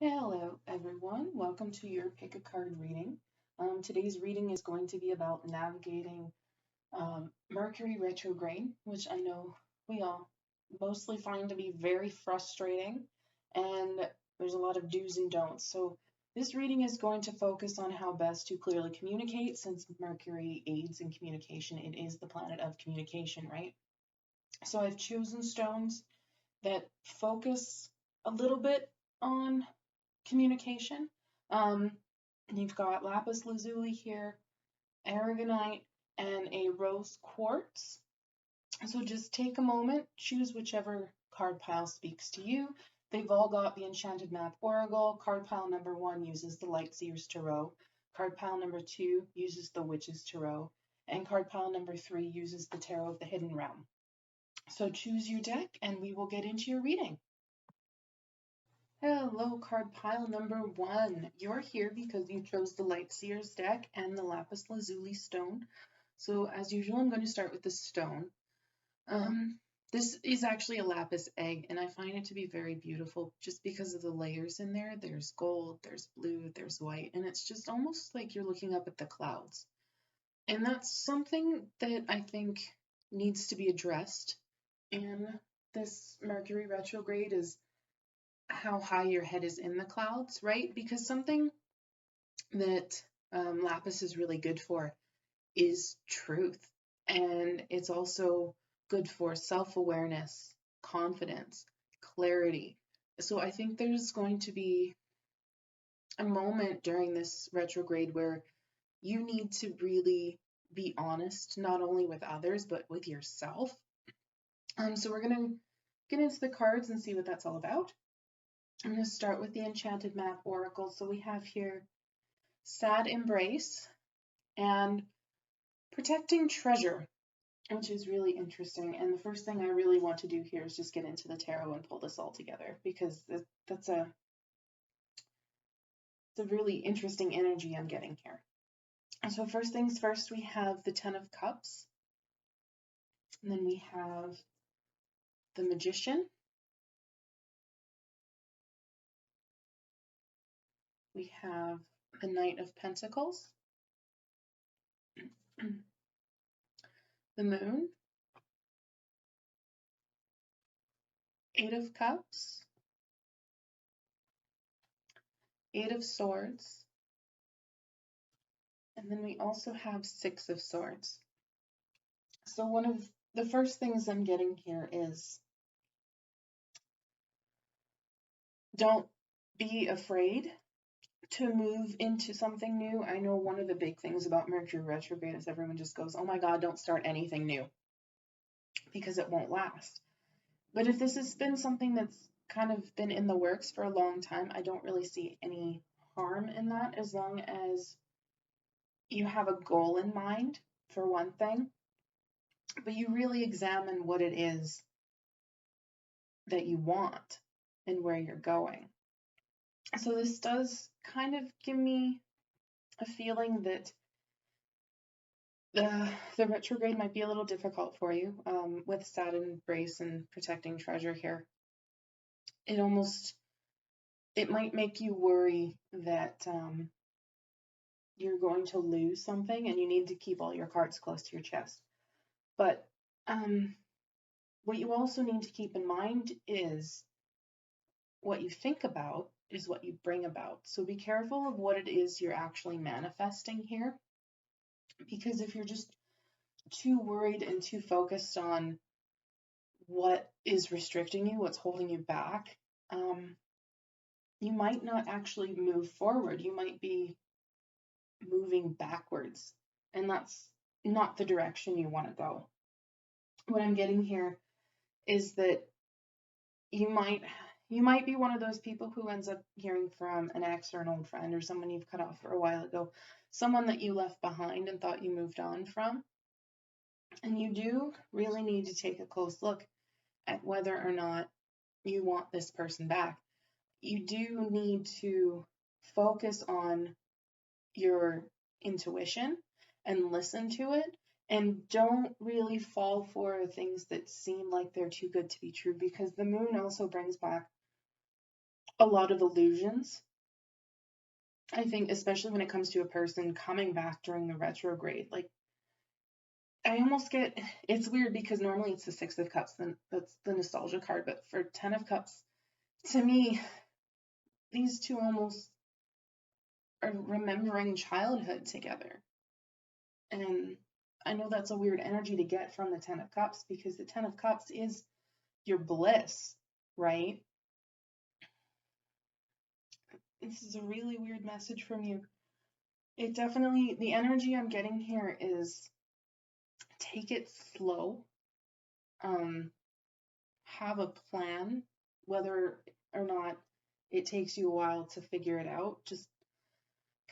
Hello, everyone. Welcome to your pick a card reading. Today's reading is going to be about navigating Mercury retrograde, which I know we all mostly find to be very frustrating, and there's a lot of do's and don'ts. So, this reading is going to focus on how best to clearly communicate, since Mercury aids in communication. It is the planet of communication, right? So, I've chosen stones that focus a little bit on communication. Um, you've got lapis lazuli here, aragonite, and a rose quartz. So just take a moment, choose whichever card pile speaks to you. They've all got the Enchanted Map Oracle. Card pile number 1 uses the Lightseer's Tarot. Card pile number 2 uses the Witch's Tarot. And card pile number 3 uses the Tarot of the Hidden Realm. So choose your deck and we will get into your reading. Hello, card pile number 1. You're here because you chose the Lightseer's deck and the Lapis Lazuli stone. So as usual, I'm going to start with the stone. This is actually a lapis egg, and I find it to be very beautiful just because of the layers in there. There's gold, there's blue, there's white, and it's just almost like you're looking up at the clouds. And that's something that I think needs to be addressed in this Mercury retrograde, is how high your head is in the clouds, right? Because something that lapis is really good for is truth. And it's also good for self-awareness, confidence, clarity. So I think there's going to be a moment during this retrograde where you need to really be honest, not only with others, but with yourself. So we're going to get into the cards and see what that's all about. I'm going to start with the Enchanted Map Oracle. So we have here Sad Embrace and Protecting Treasure, which is really interesting. And the first thing I really want to do here is just get into the tarot and pull this all together, because it's a really interesting energy I'm getting here. And so first things first, we have the Ten of Cups, and then we have the Magician. We have the Knight of Pentacles, the Moon, Eight of Cups, Eight of Swords, and then we also have Six of Swords. So one of the first things I'm getting here is, don't be afraid to move into something new. I know one of the big things about Mercury retrograde is everyone just goes, oh my God, don't start anything new, because it won't last. But if this has been something that's kind of been in the works for a long time, I don't really see any harm in that, as long as you have a goal in mind, for one thing, but you really examine what it is that you want and where you're going. So this does kind of give me a feeling that the retrograde might be a little difficult for you, with Sad Embrace and Protecting Treasure here. It might make you worry that you're going to lose something, and you need to keep all your cards close to your chest. But what you also need to keep in mind is what you think about is what you bring about. So be careful of what it is you're actually manifesting here, because if you're just too worried and too focused on what is restricting you, what's holding you back, you might not actually move forward. You might be moving backwards, and that's not the direction you want to go. What I'm getting here is that you might be one of those people who ends up hearing from an ex or an old friend, or someone you've cut off for a while ago, someone that you left behind and thought you moved on from. And you do really need to take a close look at whether or not you want this person back. You do need to focus on your intuition and listen to it, and don't really fall for things that seem like they're too good to be true, because the moon also brings back a lot of illusions. I think especially when it comes to a person coming back during the retrograde, like I almost get, it's weird because normally it's the Six of Cups, then that's the nostalgia card, but for Ten of Cups, to me, these two almost are remembering childhood together. And I know that's a weird energy to get from the Ten of Cups because the Ten of Cups is your bliss, right? This is a really weird message from you. It definitely, the energy I'm getting here is take it slow. Have a plan, whether or not it takes you a while to figure it out. Just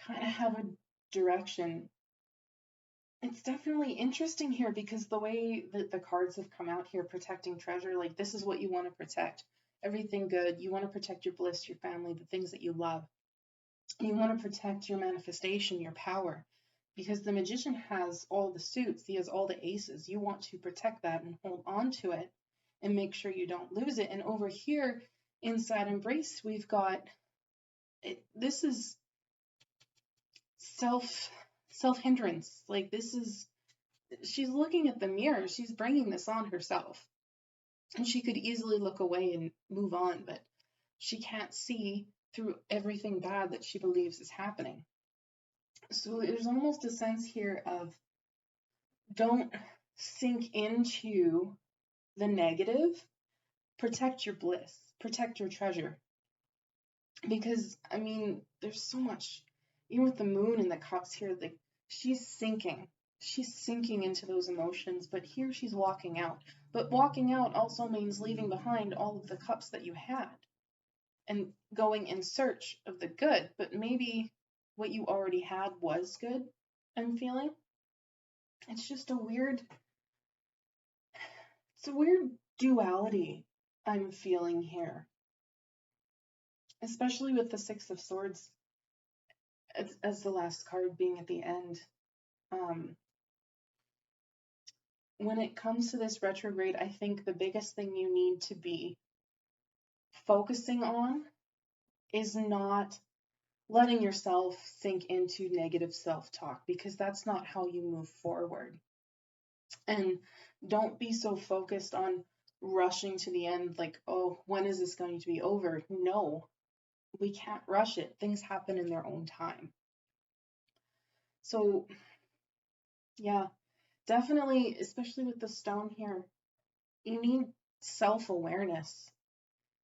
kind of have a direction. It's definitely interesting here because the way that the cards have come out here, protecting treasure, like this is what you want to protect. Everything good. You want to protect your bliss, your family, the things that you love. You want to protect your manifestation, your power, because the magician has all the suits. He has all the aces. You want to protect that and hold on to it and make sure you don't lose it. And over here inside Embrace, we've got this is self-hindrance. Like this is, she's looking at the mirror. She's bringing this on herself. And she could easily look away and move on, but she can't see through everything bad that she believes is happening. So there's almost a sense here of don't sink into the negative, protect your bliss, protect your treasure. Because, I mean, there's so much, even with the moon and the cups here, like she's sinking into those emotions, but here she's walking out. But walking out also means leaving behind all of the cups that you had and going in search of the good, but maybe what you already had was good, I'm feeling. It's just a weird duality I'm feeling here, especially with the Six of Swords as the last card being at the end. When it comes to this retrograde, I think the biggest thing you need to be focusing on is not letting yourself sink into negative self-talk, because that's not how you move forward. And don't be so focused on rushing to the end, like, oh, when is this going to be over? No, we can't rush it. Things happen in their own time. So, yeah, definitely, especially with the stone here, you need self-awareness.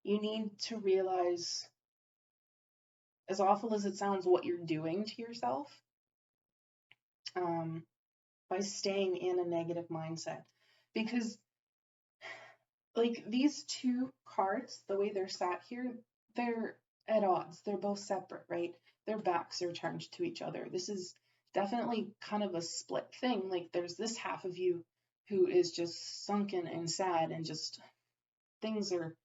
You need to realize, as awful as it sounds, what you're doing to yourself by staying in a negative mindset. Because, like, these two cards, the way they're sat here, they're at odds. They're both separate, right? Their backs are turned to each other. This is definitely kind of a split thing. Like, there's this half of you who is just sunken and sad and just things are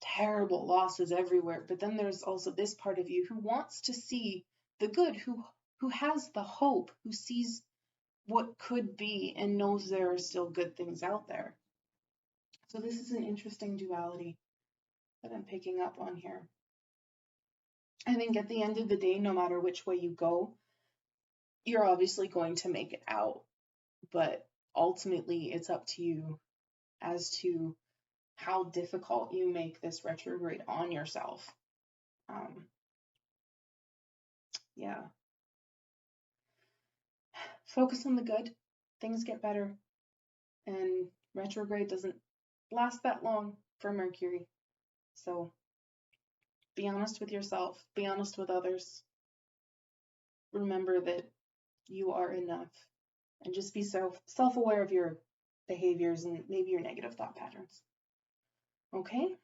terrible, losses everywhere. But then there's also this part of you who wants to see the good, who has the hope, who sees what could be and knows there are still good things out there. So this is an interesting duality that I'm picking up on here. I think at the end of the day, no matter which way you go, you're obviously going to make it out, but ultimately it's up to you as to how difficult you make this retrograde on yourself. Yeah. Focus on the good. Things get better. And retrograde doesn't last that long for Mercury. So be honest with yourself. Be honest with others. Remember that you are enough. And just be self-aware of your behaviors and maybe your negative thought patterns. Okay?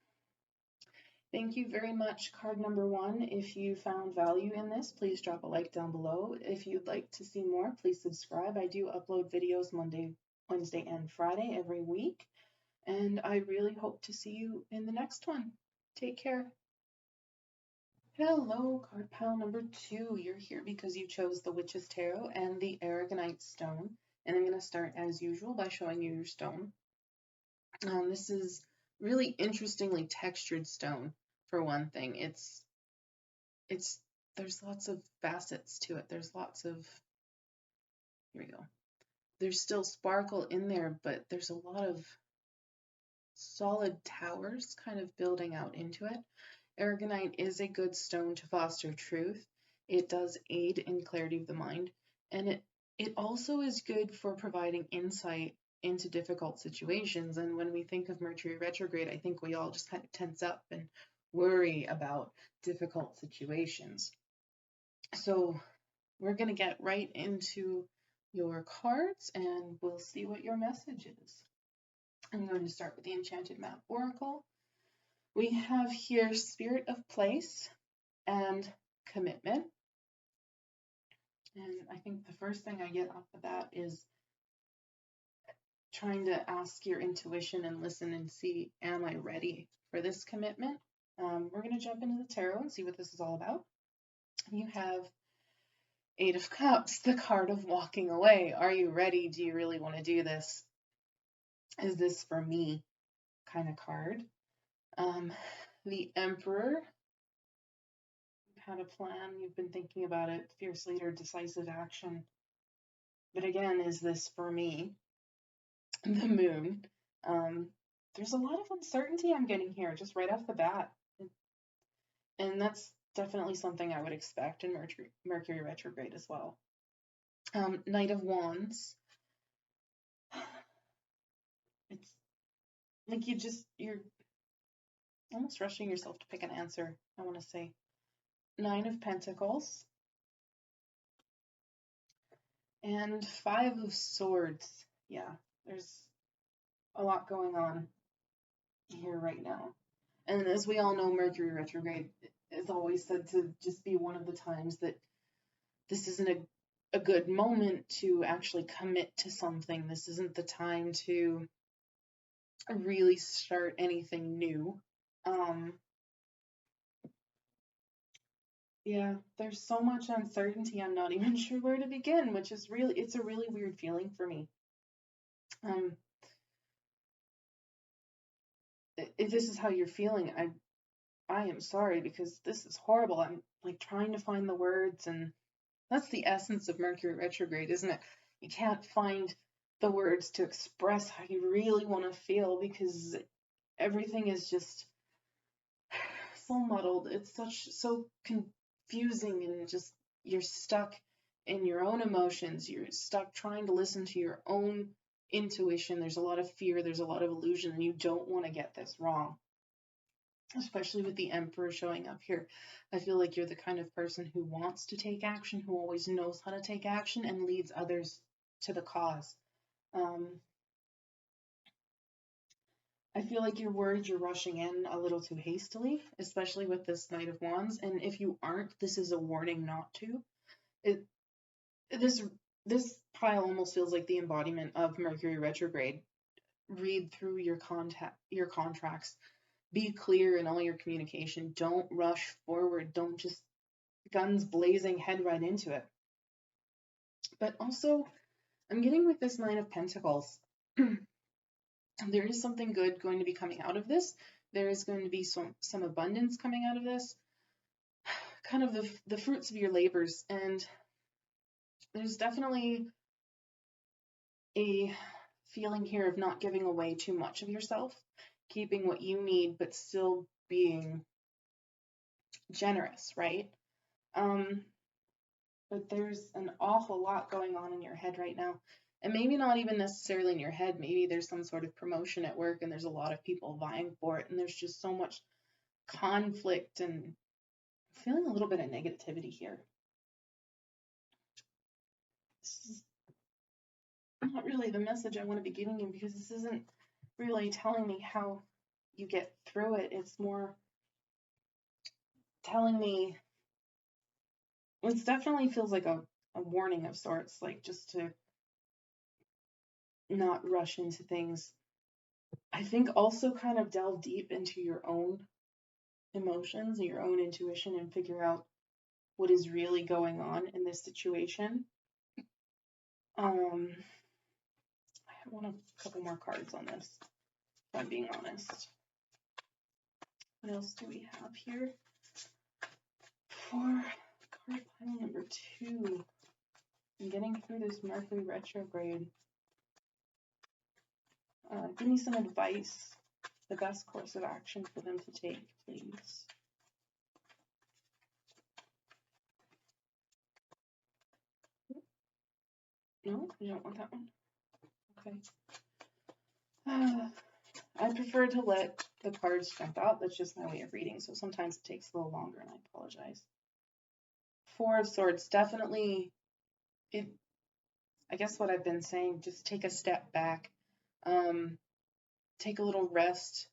Thank you very much, card number 1. If you found value in this, please drop a like down below. If you'd like to see more, please subscribe. I do upload videos Monday, Wednesday, and Friday every week. And I really hope to see you in the next one. Take care. Hello, card pile number 2. You're here because you chose the Witch's Tarot and the Aragonite Stone. And I'm going to start as usual by showing you your stone. This is really interestingly textured stone. for one thing. There's lots of facets to it. There's lots of, here we go. There's still sparkle in there, but there's a lot of solid towers kind of building out into it. Aragonite is a good stone to foster truth. It does aid in clarity of the mind, and it also is good for providing insight into difficult situations. And when we think of Mercury retrograde, I think we all just kind of tense up and worry about difficult situations. So we're going to get right into your cards and we'll see what your message is. I'm going to start with the Enchanted Map Oracle. We have here Spirit of Place and Commitment. And I think the first thing I get off of that is trying to ask your intuition and listen and see, am I ready for this commitment? We're going to jump into the tarot and see what this is all about. You have Eight of Cups, the card of walking away. Are you ready? Do you really want to do this? Is this for me? Kind of card. The Emperor. You've had a plan. You've been thinking about it. Fierce leader, decisive action. But again, is this for me? The Moon. There's a lot of uncertainty I'm getting here just right off the bat. And that's definitely something I would expect in Mercury retrograde as well. Knight of Wands. It's like you're almost rushing yourself to pick an answer, I want to say. Nine of Pentacles. And Five of Swords. Yeah, there's a lot going on here right now. And as we all know, Mercury retrograde is always said to just be one of the times that this isn't a good moment to actually commit to something. This isn't the time to really start anything new. Yeah, there's so much uncertainty, I'm not even sure where to begin, which is it's a really weird feeling for me. If this is how you're feeling, I am sorry, because this is horrible. I'm like trying to find the words, and that's the essence of Mercury retrograde, isn't it? You can't find the words to express how you really want to feel because everything is just so muddled. It's so confusing, and just you're stuck in your own emotions. You're stuck trying to listen to your own intuition. There's a lot of fear, there's a lot of illusion, and you don't want to get this wrong. Especially with the Emperor showing up here. I feel like you're the kind of person who wants to take action, who always knows how to take action and leads others to the cause. I feel like you're worried you're rushing in a little too hastily, especially with this Knight of Wands. And if you aren't, this is a warning not to. This pile almost feels like the embodiment of Mercury retrograde. Read through your contracts. Be clear in all your communication. Don't rush forward. Don't just guns blazing head right into it. But also, I'm getting with this Nine of Pentacles. There is something good going to be coming out of this. There is going to be some abundance coming out of this. Kind of the fruits of your labors. And there's definitely a feeling here of not giving away too much of yourself. Keeping what you need, but still being generous, right? But there's an awful lot going on in your head right now. And maybe not even necessarily in your head. Maybe there's some sort of promotion at work and there's a lot of people vying for it. And there's just so much conflict, and I'm feeling a little bit of negativity here. This is not really the message I want to be giving you, because this isn't really telling me how you get through it. It's more telling me, it definitely feels like a warning of sorts, like just to not rush into things. I think also kind of delve deep into your own emotions and your own intuition and figure out what is really going on in this situation. I want a couple more cards on this, if I'm being honest. What else do we have here? For card pile number 2, I'm getting through this Mercury retrograde. Give me some advice, the best course of action for them to take, please. No, you don't want that one? Okay. I prefer to let the cards jump out. That's just my way of reading, so sometimes it takes a little longer, and I apologize. 4 of Swords, definitely, I guess what I've been saying, just take a step back. Take a little rest.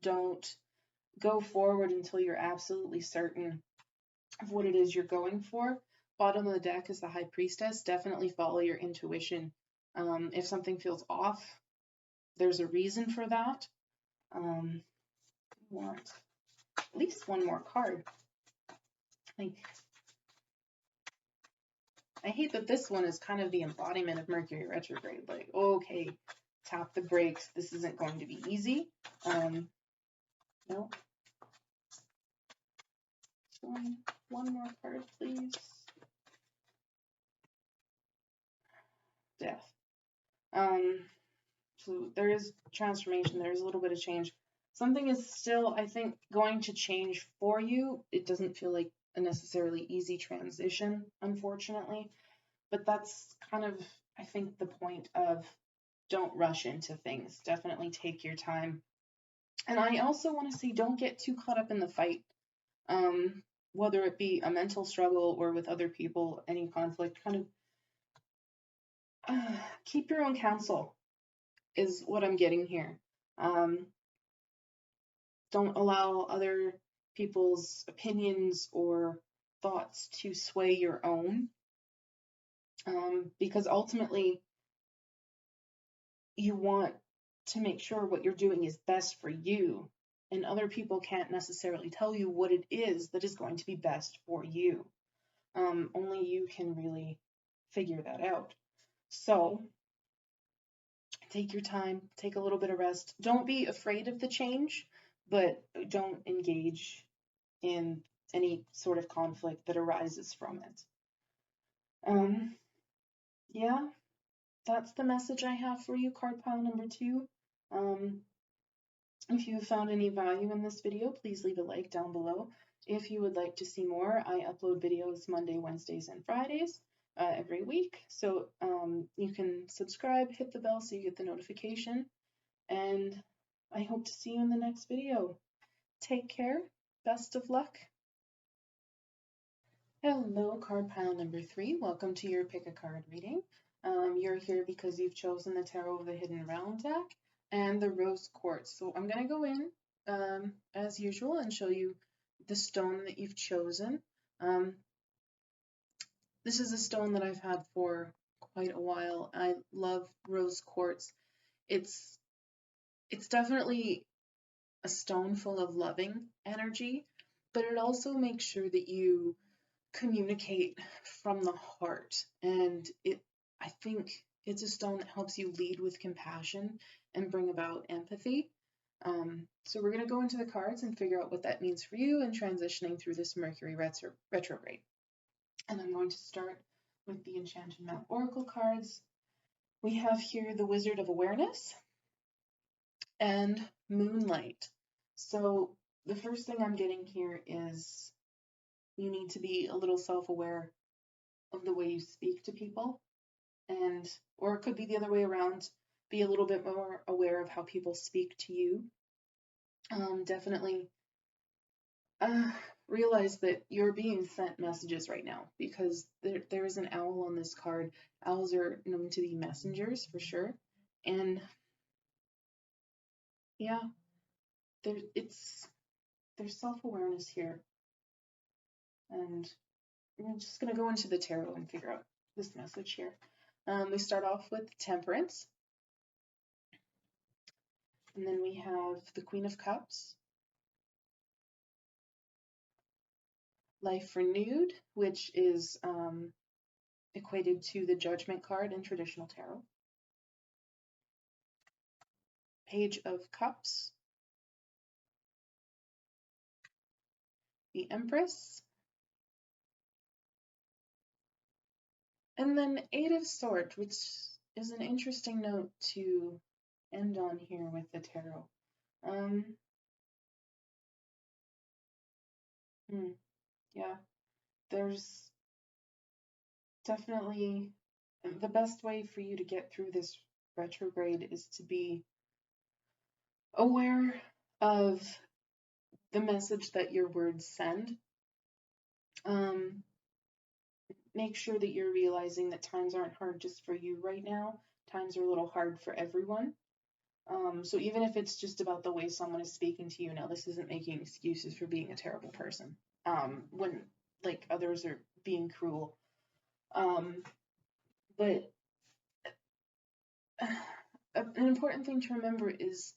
Don't go forward until you're absolutely certain of what it is you're going for. Bottom of the deck is the High Priestess. Definitely follow your intuition. If something feels off, there's a reason for that. Want at least one more card. I hate that this one is kind of the embodiment of Mercury retrograde. Like, okay, tap the brakes. This isn't going to be easy. No. One more card, please. Death. So there is transformation. There's a little bit of change. Something is still, I think, going to change for you. It doesn't feel like a necessarily easy transition, unfortunately. But that's kind of, I think, the point of don't rush into things. Definitely take your time. And I also want to say don't get too caught up in the fight. Whether it be a mental struggle or with other people, any conflict, kind of keep your own counsel is what I'm getting here. Don't allow other people's opinions or thoughts to sway your own, because ultimately you want to make sure what you're doing is best for you, and other people can't necessarily tell you what it is that is going to be best for you. Only you can really figure that out. So take your time, take a little bit of rest. Don't be afraid of the change, but don't engage in any sort of conflict that arises from it. Yeah, that's the message I have for you, card pile number 2. If you have found any value in this video, please leave a like down below. If you would like to see more, I upload videos Monday, Wednesdays, and Fridays every week. So you can subscribe, hit the bell so you get the notification. And I hope to see you in the next video. Take care. Best of luck. Hello, card pile number 3. Welcome to your Pick a Card reading. You're here because you've chosen the Tarot of the Hidden Realm deck and the Rose Quartz. So I'm going to go in as usual and show you the stone that you've chosen. This is a stone that I've had for quite a while. I love Rose Quartz. It's definitely a stone full of loving energy, but it also makes sure that you communicate from the heart. And I think it's a stone that helps you lead with compassion and bring about empathy. So we're going to go into the cards and figure out what that means for you in transitioning through this Mercury retrograde. And I'm going to start with the Enchanted Map Oracle cards. We have here the Wizard of Awareness and Moonlight. So the first thing I'm getting here is you need to be a little self-aware of the way you speak to people, or it could be the other way around, be a little bit more aware of how people speak to you. Definitely realize that you're being sent messages right now, because there is an owl on this card. Owls are known to be messengers for sure, and yeah, there's self-awareness here, and I'm just going to go into the tarot and figure out this message here. We start off with Temperance, and then we have the Queen of Cups, Life Renewed, which is equated to the Judgment card in traditional tarot, Page of Cups, the Empress, and then Eight of Swords, which is an interesting note to end on here with the tarot. Yeah, there's definitely the best way for you to get through this retrograde is to be aware of the message that your words send. Make sure that you're realizing that times aren't hard just for you right now. Times are a little hard for everyone. So even if it's just about the way someone is speaking to you now, this isn't making excuses for being a terrible person. When like others are being cruel. But an important thing to remember is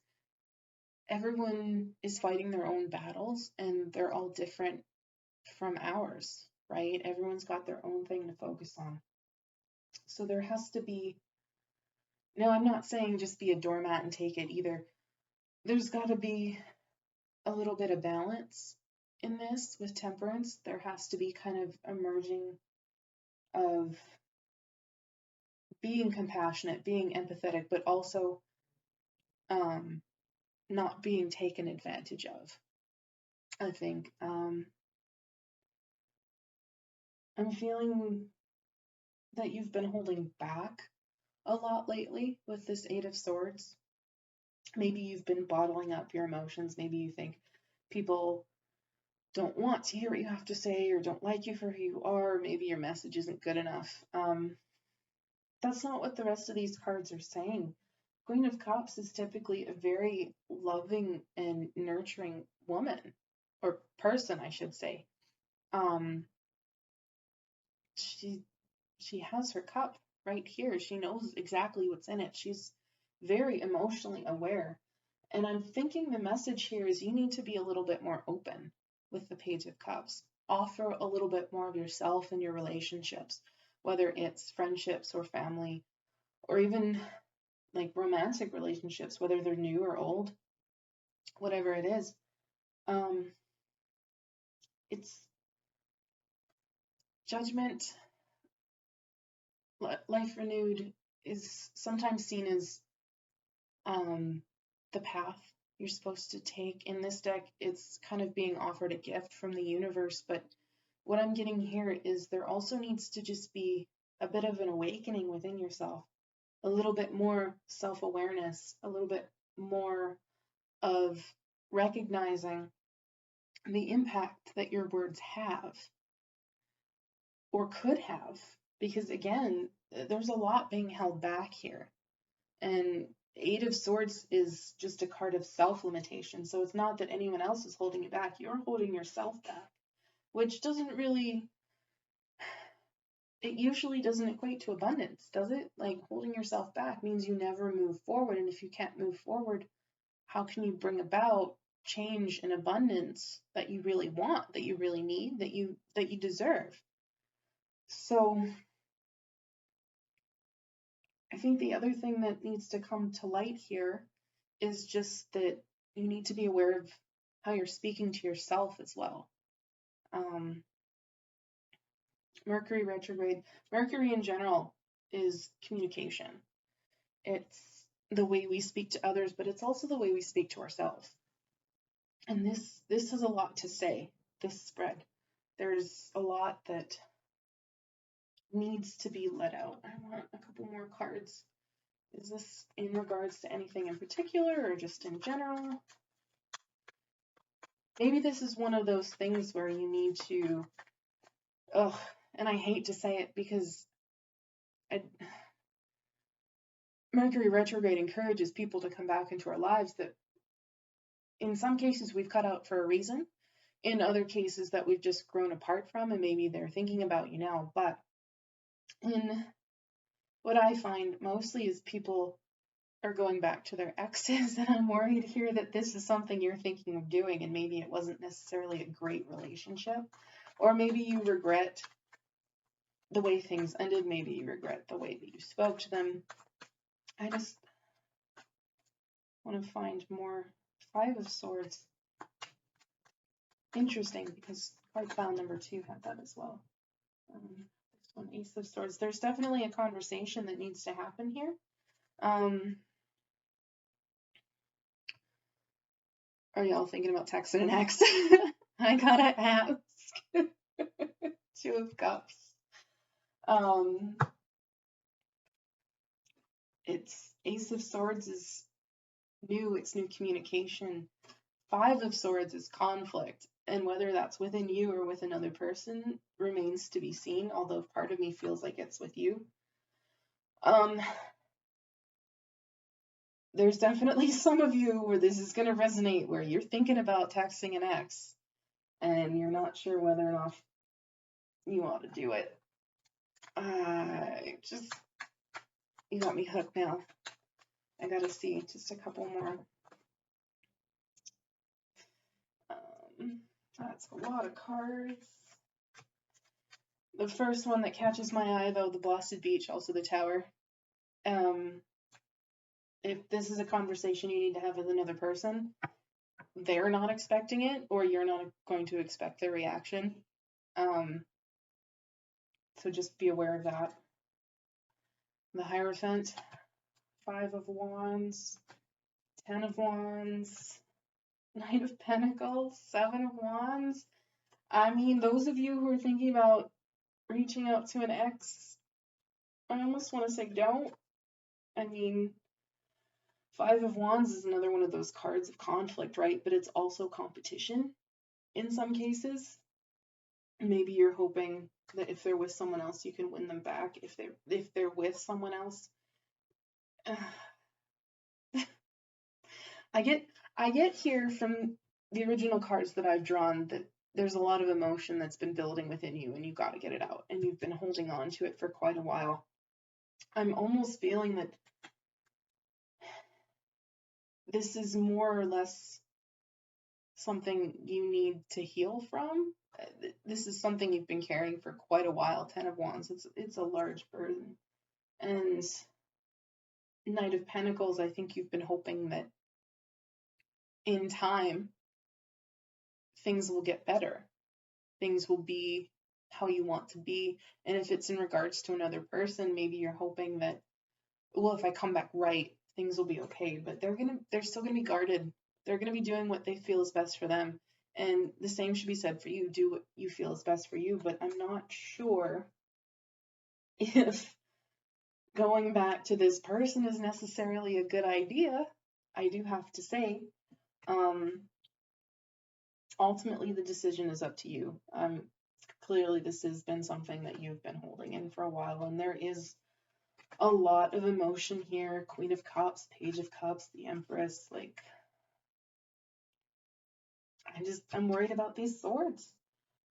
everyone is fighting their own battles and they're all different from ours, right? Everyone's got their own thing to focus on. So there has to be, no, I'm not saying just be a doormat and take it either. There's got to be a little bit of balance in this with temperance. There has to be kind of a merging of being compassionate, being empathetic, but also not being taken advantage of. I think I'm feeling that you've been holding back a lot lately with this Eight of Swords. Maybe you've been bottling up your emotions. Maybe you think people don't want to hear what you have to say or don't like you for who you are. Maybe your message isn't good enough. That's not what the rest of these cards are saying. Queen of Cups is typically a very loving and nurturing woman, or person, I should say. She has her cup right here. She knows exactly what's in it. She's very emotionally aware. And I'm thinking the message here is you need to be a little bit more open with the Page of Cups. Offer a little bit more of yourself in your relationships, whether it's friendships or family, or even like romantic relationships, whether they're new or old, whatever it is. It's Judgment, life renewed is sometimes seen as the path you're supposed to take. In this deck, it's kind of being offered a gift from the universe, but what I'm getting here is there also needs to just be a bit of an awakening within yourself, a little bit more self-awareness, a little bit more of recognizing the impact that your words have or could have, because again, there's a lot being held back here. And Eight of Swords is just a card of self-limitation. So it's not that anyone else is holding you back. You're holding yourself back, which doesn't really, it usually doesn't equate to abundance, does it? Like holding yourself back means you never move forward. And if you can't move forward, how can you bring about change and abundance that you really want, that you really need, that you deserve? So I think the other thing that needs to come to light here is just that you need to be aware of how you're speaking to yourself as well. Mercury retrograde, Mercury in general is communication. It's the way we speak to others, but it's also the way we speak to ourselves. And this has a lot to say, this spread. There's a lot that needs to be let out. I want a couple more cards. Is this in regards to anything in particular or just in general? Maybe this is one of those things where you need to, and I hate to say it because Mercury retrograde encourages people to come back into our lives that in some cases we've cut out for a reason, in other cases that we've just grown apart from, and maybe they're thinking about you now. But in what I find mostly is people are going back to their exes, and I'm worried here that this is something you're thinking of doing, and maybe it wasn't necessarily a great relationship, or maybe you regret the way things ended, maybe you regret the way that you spoke to them. I just want to find more. Five of Swords. interesting because card file number 2 had that as well. This one, Ace of Swords. There's definitely a conversation that needs to happen here. Are y'all thinking about texting an ex? I gotta ask. 2 of Cups. It's Ace of Swords is new, it's new communication. 5 of Swords is conflict, and whether that's within you or with another person remains to be seen, although part of me feels like it's with you. There's definitely some of you where this is going to resonate, where you're thinking about texting an ex, and you're not sure whether or not you ought to do it. You got me hooked now. I gotta see just a couple more. That's a lot of cards. The first one that catches my eye, though, the Blasted Beach, also the Tower. If this is a conversation you need to have with another person, they're not expecting it, or you're not going to expect their reaction. So just be aware of that. The Hierophant, 5 of Wands, 10 of Wands, Knight of Pentacles, 7 of Wands. I mean, those of you who are thinking about reaching out to an ex, I almost want to say don't. I mean, 5 of Wands is another one of those cards of conflict, right? But it's also competition in some cases. Maybe you're hoping that if they're with someone else, you can win them back. If they're with someone else, I get here from the original cards that I've drawn that there's a lot of emotion that's been building within you, and you got to get it out, and you've been holding on to it for quite a while. I'm almost feeling that this is more or less something you need to heal from. This is something you've been carrying for quite a while. 10 of Wands, it's a large burden. And Knight of Pentacles, I think you've been hoping that in time things will get better. Things will be how you want to be. And if it's in regards to another person, maybe you're hoping that, well, if I come back right, things will be okay. But they're still gonna be guarded. They're gonna be doing what they feel is best for them. And the same should be said for you. Do what you feel is best for you. But I'm not sure if going back to this person is necessarily a good idea. I do have to say, ultimately the decision is up to you. Clearly this has been something that you've been holding in for a while, and there is a lot of emotion here. Queen of Cups, Page of Cups, the Empress. Like, I'm worried about these swords.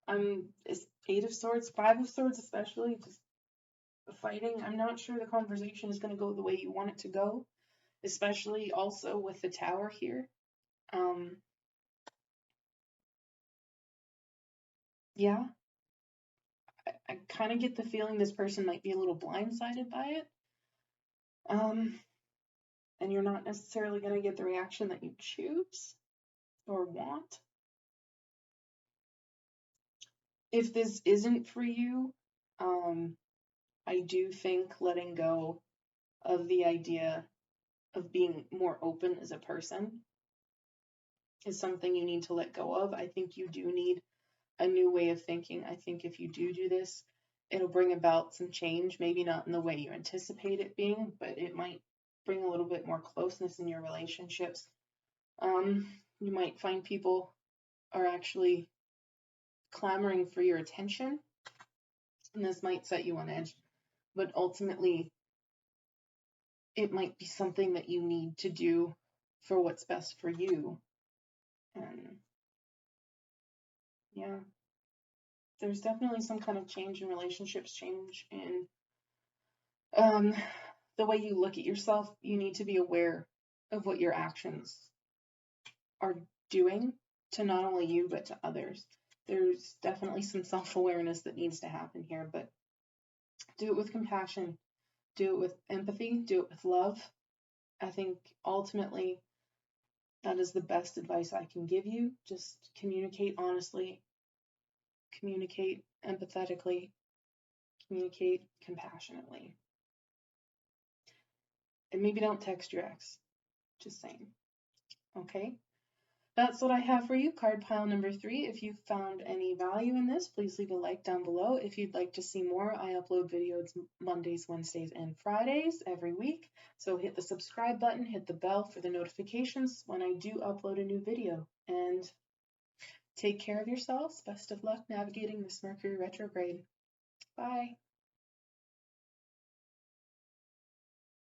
It's 8 of Swords, 5 of Swords especially, just fighting. I'm not sure the conversation is going to go the way you want it to go, especially also with the Tower here. Yeah, I kind of get the feeling this person might be a little blindsided by it. And you're not necessarily going to get the reaction that you choose or want. If this isn't for you, I do think letting go of the idea of being more open as a person is something you need to let go of. I think you do need a new way of thinking. I think if you do this, it'll bring about some change, maybe not in the way you anticipate it being, but it might bring a little bit more closeness in your relationships. You might find people are actually clamoring for your attention, and this might set you on edge, but ultimately it might be something that you need to do for what's best for you. And yeah, there's definitely some kind of change in relationships, change in the way you look at yourself. You need to be aware of what your actions are doing to not only you, but to others. There's definitely some self-awareness that needs to happen here, but do it with compassion, do it with empathy, do it with love. I think ultimately That is the best advice I can give you. Just communicate honestly, communicate empathetically, communicate compassionately. And maybe don't text your ex. Just saying. Okay? That's what I have for you, card pile number 3. If you found any value in this, please leave a like down below. If you'd like to see more, I upload videos Mondays, Wednesdays, and Fridays every week. So hit the subscribe button, hit the bell for the notifications when I do upload a new video. And take care of yourselves. Best of luck navigating this Mercury retrograde. Bye.